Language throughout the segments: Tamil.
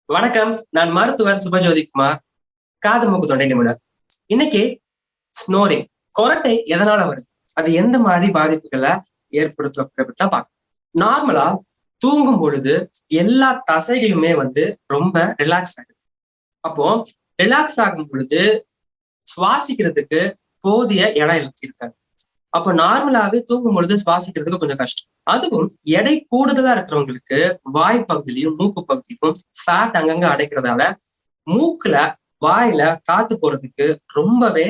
வணக்கம். நான் மருத்துவர் சுபஜோதிகுமார், காது மூக்கு தொண்டை நிபுணர். இன்னைக்கு ஸ்னோரிங், கொரட்டை எதனால வருது, அது எந்த மாதிரி பாதிப்புகளை ஏற்படுத்த நார்மலா தூங்கும் பொழுது எல்லா தசைகளுமே ரொம்ப ரிலாக்ஸ் ஆகுது. அப்போ ரிலாக்ஸ் ஆகும் பொழுது சுவாசிக்கிறதுக்கு போதிய இடம் இருக்காது. அப்போ நார்மலாவே தூங்கும் பொழுது சுவாசிக்கிறதுக்கு கொஞ்சம் கஷ்டம். அதுவும் எடை கூடுதலா இருக்கிறவங்களுக்கு வாய் பகுதியிலையும் மூக்கு பகுதிக்கும் ஃபேட் அங்கங்க அடைக்கிறதால மூக்குல வாயில காத்து போறதுக்கு ரொம்பவே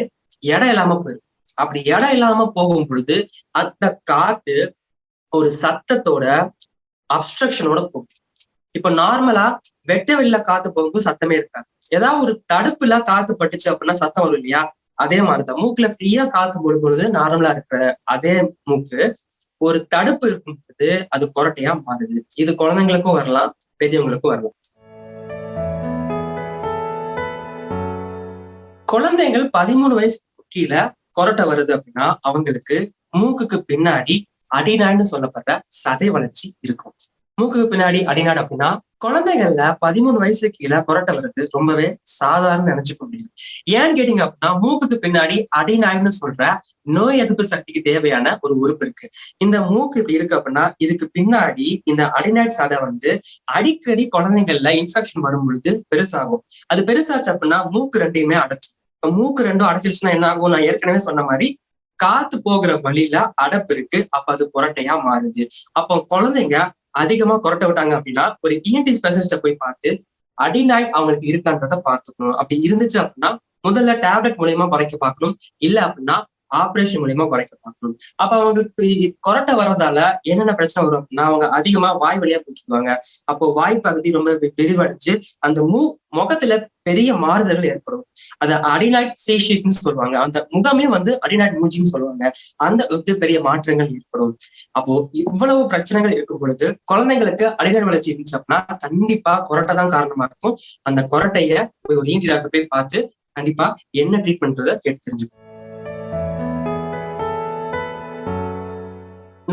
இடம் இல்லாம போயிடும். அப்படி இடம் இல்லாம போகும் பொழுது அந்த காத்து ஒரு சத்தத்தோட அப்ஸ்ட்ரக்ஷனோட போகும். இப்ப நார்மலா வெட்ட வெளில காத்து போகும்போது சத்தமே இருக்காது. ஏதாவது ஒரு தடுப்புல காத்து பட்டுச்சு அப்படின்னா சத்தம் வரும் இல்லையா? அதே மாதிரிதான் மூக்குல ஃப்ரீயா காத்து போடும் பொழுது நார்மலா இருக்கிற அதே மூக்கு ஒரு தடுப்பு இருக்கும் பொழுது அது கொரட்டையா மாறுது. இது குழந்தைங்களுக்கும் வரலாம், பெரியவங்களுக்கும் வரலாம். குழந்தைகள் 13 வயசு கீழே கொரட்டை வருது அப்படின்னா அவங்களுக்கு மூக்குக்கு பின்னாடி அடிநாய்னு சொல்லப்படுற சதை வளர்ச்சி இருக்கும். மூக்குக்கு பின்னாடி அடிநாடு அப்படின்னா குழந்தைகள்ல 13 வயசு கீழே கொரட்டை வருது ரொம்பவே சாதாரண நினைச்சுக்க முடியும். ஏன்னு கேட்டீங்க அப்படின்னா மூக்குக்கு பின்னாடி அடிநாய்னு சொல்ற நோய் எதிர்ப்பு சக்திக்கு தேவையான ஒரு உறுப்பு இருக்கு. இந்த மூக்கு இப்படி இருக்கு அப்படின்னா இதுக்கு பின்னாடி இந்த அடிநாய்ட் சதை அடிக்கடி குழந்தைகள்ல இன்ஃபெக்ஷன் வரும் பொழுது பெருசாகும். அது பெருசாச்சு அப்படின்னா மூக்கு ரெண்டையுமே அடைச்சிடும். மூக்கு ரெண்டும் அடைச்சிருச்சுன்னா என்ன ஆகும்? நான் ஏற்கனவே சொன்ன மாதிரி காத்து போகிற வழியில அடைப்பு இருக்கு. அப்ப அது கொரட்டையா மாறுது. அப்போ குழந்தைங்க அதிகமா கொரட்டை விட்டாங்க அப்படின்னா ஒரு இஎன்டி ஸ்பெஷலிஸ்ட போய் பார்த்து அடிநாய் அவங்களுக்கு இருக்கான்றத பார்த்துக்கணும். அப்படி இருந்துச்சு அப்படின்னா முதல்ல டேப்லெட் மூலியமா குறைக்க பார்க்கணும். இல்ல அப்படின்னா ஆப்ரேஷன் மூலியமா குறைக்க பார்க்கணும். அப்ப அவங்களுக்கு கொரட்டை வர்றதால என்னென்ன பிரச்சனை வரும் அப்படின்னா அவங்க அதிகமா வாய் வழியா பூச்சுக்குவாங்க. அப்போ வாய் பகுதி ரொம்ப விரிவடைஞ்சு அந்த முகத்துல பெரிய மாறுதல்கள் ஏற்படும். அது அடிநாய்ட் ஃபேஷியஸ்ன்னு சொல்லுவாங்க. அந்த முகமே அடிநாய்ட் மூஞ்சின்னு சொல்லுவாங்க. அந்த பெரிய மாற்றங்கள் ஏற்படும். அப்போ இவ்வளவு பிரச்சனைகள் இருக்கும் பொழுது குழந்தைங்களுக்கு அடிநாய்ட் வளர்ச்சி இருந்துச்சு அப்படின்னா கண்டிப்பா கொரட்டை தான் காரணமா இருக்கும். அந்த கொரட்டைய போய் ஒரு இஎன்டி டாக்டர் போய் பார்த்து கண்டிப்பா என்ன ட்ரீட்மெண்ட்ன்றத கேட்டு தெரிஞ்சுக்கணும்.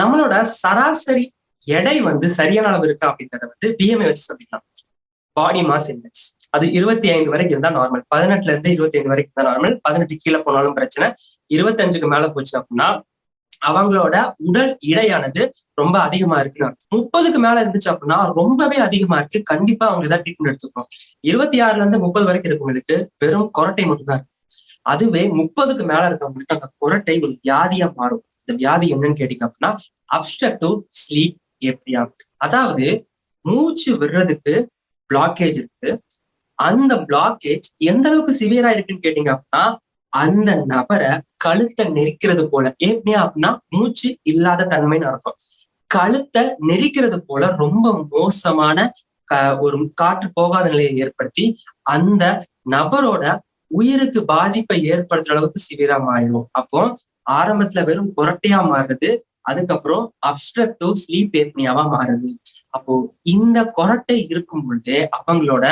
நம்மளோட சராசரி எடை சரியான அளவு இருக்கா அப்படின்றத பிஎம்ஐ வச்சு சொல்லிக்கலாம். பாடி மாஸ் இண்டெக்ஸ் அது 25 வரைக்கும் இருந்தா நார்மல். 18ல இருந்து 25 வரைக்கும் தான் நார்மல். 18 கீழே போனாலும் பிரச்சனை. 25க்கு மேல போச்சு அப்படின்னா அவங்களோட உடல் இடையானது ரொம்ப அதிகமா இருக்குன்னு. 30க்கு மேல இருந்துச்சு அப்படின்னா ரொம்பவே அதிகமா இருக்கு. கண்டிப்பா அவங்க ஏதாவது ட்ரீட்மெண்ட் எடுத்துக்கணும். 26ல இருந்து 30 வரைக்கும் இருக்கவங்களுக்கு வெறும் கொரட்டை மட்டும் தான் இருக்கு. அதுவே 30க்கு மேல இருக்கவங்களுக்கு அந்த கொரட்டை ஒரு வியாதியா மாறும். இந்த வியாதி என்னன்னு கேட்டீங்க அப்படின்னா அப்ஸ்ட்ரக்டிவ் ஸ்லீப் ஏப்னியா. அதாவது மூச்சு விடுறதுக்கு பிளாக்கேஜ் இருக்கு. அந்த பிளாக்கேஜ் எந்த அளவுக்கு சிவியரா இருக்குன்னு கேட்டீங்க அப்படின்னா அந்த நபரை கழுத்தை நெரிக்கிறது போல. ஏப்னியா அப்படின்னா மூச்சு இல்லாத தன்மைன்னு அர்த்தம். கழுத்தை நெரிக்கிறது போல ரொம்ப மோசமான ஒரு காற்று போகாத நிலையை ஏற்படுத்தி அந்த நபரோட உயிருக்கு பாதிப்பை ஏற்படுத்துற அளவுக்கு சிவியரா மாறிடும். அப்போ ஆரம்பத்துல வெறும் கொரட்டையா மாறுறது, அதுக்கப்புறம் அப்ஸ்ட்ரக்டிவ் ஸ்லீப் ஏப்னியாவா மாறுது. அப்போ இந்த கொரட்டை இருக்கும் பொழுதே அவங்களோட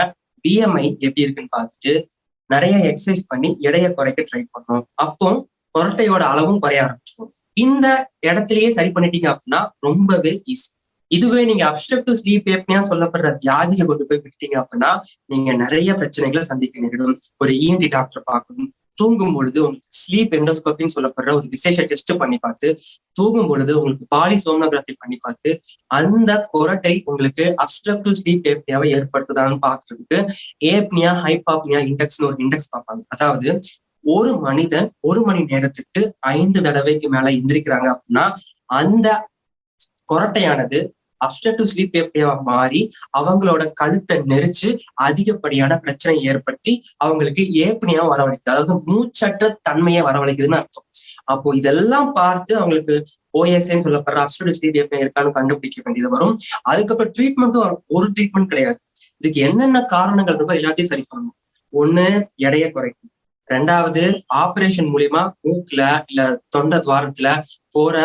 பிஎம்ஐ எப்படி இருக்குன்னு பார்த்துட்டு நிறைய எக்ஸசைஸ் பண்ணி எடையை குறைக்க ட்ரை பண்ணணும். அப்போ கொரட்டையோட அளவும் குறைய ஆரம்பிச்சிடும். இந்த இடத்துலயே சரி பண்ணிட்டீங்க அப்படின்னா ரொம்பவே ஈஸி. இதுவே நீங்க அப்ஸ்ட்ரக்டிவ் ஸ்லீப் ஏப்னியா சொல்லப்படுற வியாதியை கொண்டு போய் விட்டீங்க அப்படின்னா நீங்க நிறைய பிரச்சனைகளை சந்திக்க நேரிடும். ஒரு இஎன்டி டாக்டர் பார்க்கணும். தூங்கும் பொழுது உங்களுக்கு ஸ்லீப் எண்டோஸ்கோபின்னு சொல்லப்படுற ஒரு விசேஷ டெஸ்ட் பண்ணி பார்த்து தூங்கும் பொழுது உங்களுக்கு பாடி சோனோகிராஃபி பண்ணி பார்த்து அந்த கொரட்டை உங்களுக்கு அப்ஸ்ட்ரக்டிவ் ஸ்லீப் ஏப்னியாவை ஏற்படுத்துதான்னு பாக்குறதுக்கு ஏப்னியா ஹைபாப்னியா இண்டெக்ஸ்னு ஒரு இண்டெக்ஸ் பார்ப்பாங்க. அதாவது ஒரு மனிதன் 1 மணி நேரத்துக்கு 5 தடவைக்கு மேல எந்திரிக்கிறாங்க அப்படின்னா அந்த கொரட்டையானது அப்ஸ்ட்ரக்டிவ் ஸ்லீப் ஏப்னியாவா மாறி அவங்களோட கழுத்தை நெரிச்சு அதிகப்படியான பிரச்சனை ஏற்படுத்தி அவங்களுக்கு ஏப்னியா வரவழைக்குது. அதாவது மூச்சற்ற தன்மையை வரவழைக்குதுன்னு அர்த்தம். அப்போ இதெல்லாம் பார்த்து அவங்களுக்கு ஓஎஸ்ஏன்னு சொல்லப்படுற அப்ஸ்ட்ரக்டிவ் ஸ்லீப் ஏப்னியா இருக்கான்னு கண்டுபிடிக்க வேண்டியது வரும். அதுக்கப்புறம் ட்ரீட்மெண்ட்டும் ஒரு ட்ரீட்மெண்ட் கிடையாது. இதுக்கு என்னென்ன காரணங்கள் இருக்கோ எல்லாத்தையும் சரி பண்ணணும். ஒண்ணு எடையை குறைக்கும். 2வது ஆபரேஷன் மூலியமா மூக்குல இல்ல தொண்டை துவாரத்துல போற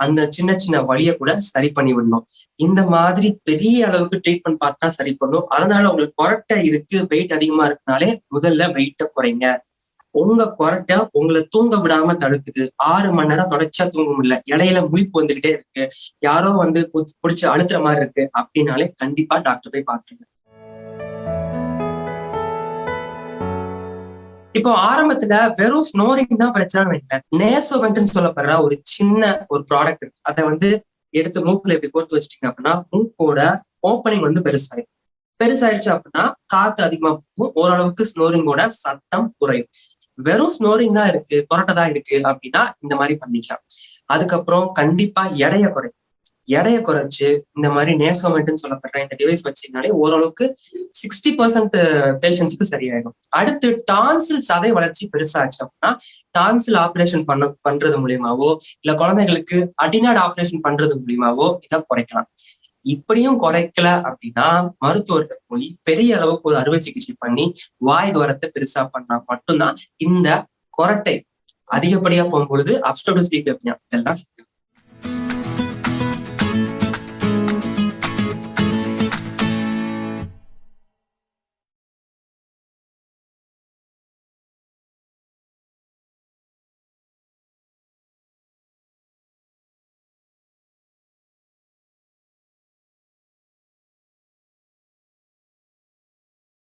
அந்த சின்ன சின்ன வழியை கூட சரி பண்ணி விடணும். இந்த மாதிரி பெரிய அளவுக்கு ட்ரீட்மெண்ட் பார்த்தா சரி பண்ணும். அதனால உங்களுக்கு கொரட்டை இருக்கு, வெயிட் அதிகமா இருக்குனாலே முதல்ல வெயிட்ட குறைங்க. உங்க கொரட்டை உங்களை தூங்க விடாம தடுக்குது. 6 மணி நேரம் தொடர்ச்சியா தூங்க முடியல, இடையில முழிப்பு வந்துகிட்டே இருக்கு, யாரோ பிடிச்சு அழுத்துற மாதிரி இருக்கு அப்படின்னாலே கண்டிப்பா டாக்டர் போய் பாத்துருங்க. இப்போ ஆரம்பத்துல வெறும் ஸ்னோரிங் தான் பிரச்சனை வைக்கிறேன். நேசோவென்ட்னு சொல்லப்படுற ஒரு சின்ன ஒரு ப்ராடக்ட் இருக்கு. அதை வந்து எடுத்து மூக்குல இப்படி போட்டு வச்சிட்டீங்க அப்படின்னா மூக்கோட ஓப்பனிங் வந்து பெருசாயிடுச்சு அப்படின்னா காத்து அதிகமா போகும், ஓரளவுக்கு ஸ்னோரிங்கோட சத்தம் குறையும். வெறும் ஸ்னோரிங் தான் இருக்கு, கொரட்டை இருக்கு அப்படின்னா இந்த மாதிரி பண்ணிக்கலாம். அதுக்கப்புறம் கண்டிப்பா எடையை குறைச்சு இந்த மாதிரி நேசோமெட்னு சொல்லப்படுற இந்த டிவைஸ் வச்சீங்கனாலே ஓரளவுக்கு 60% பேஷண்ட்ஸ்க்கு சரியாயிடும். அடுத்து டான்சில் சதை வளர்ச்சி பெருசாச்சு அப்படின்னா டான்சில் ஆப்ரேஷன் பண்றது மூலியமாவோ இல்ல குழந்தைகளுக்கு அடிநாடு ஆப்ரேஷன் பண்றது மூலியமாவோ இதை குறைக்கலாம். இப்படியும் குறைக்கல அப்படின்னா மருத்துவர்கிட்ட போய் பெரிய அளவுக்கு ஒரு அறுவை சிகிச்சை பண்ணி வாய் துவாரத்தை பெருசா பண்ணா மட்டும்தான் இந்த கொரட்டை அதிகப்படியா போகும்பொழுது அப்ஸ்ட்ரக்டிவ் ஸ்லீப் அப்னியா இதெல்லாம்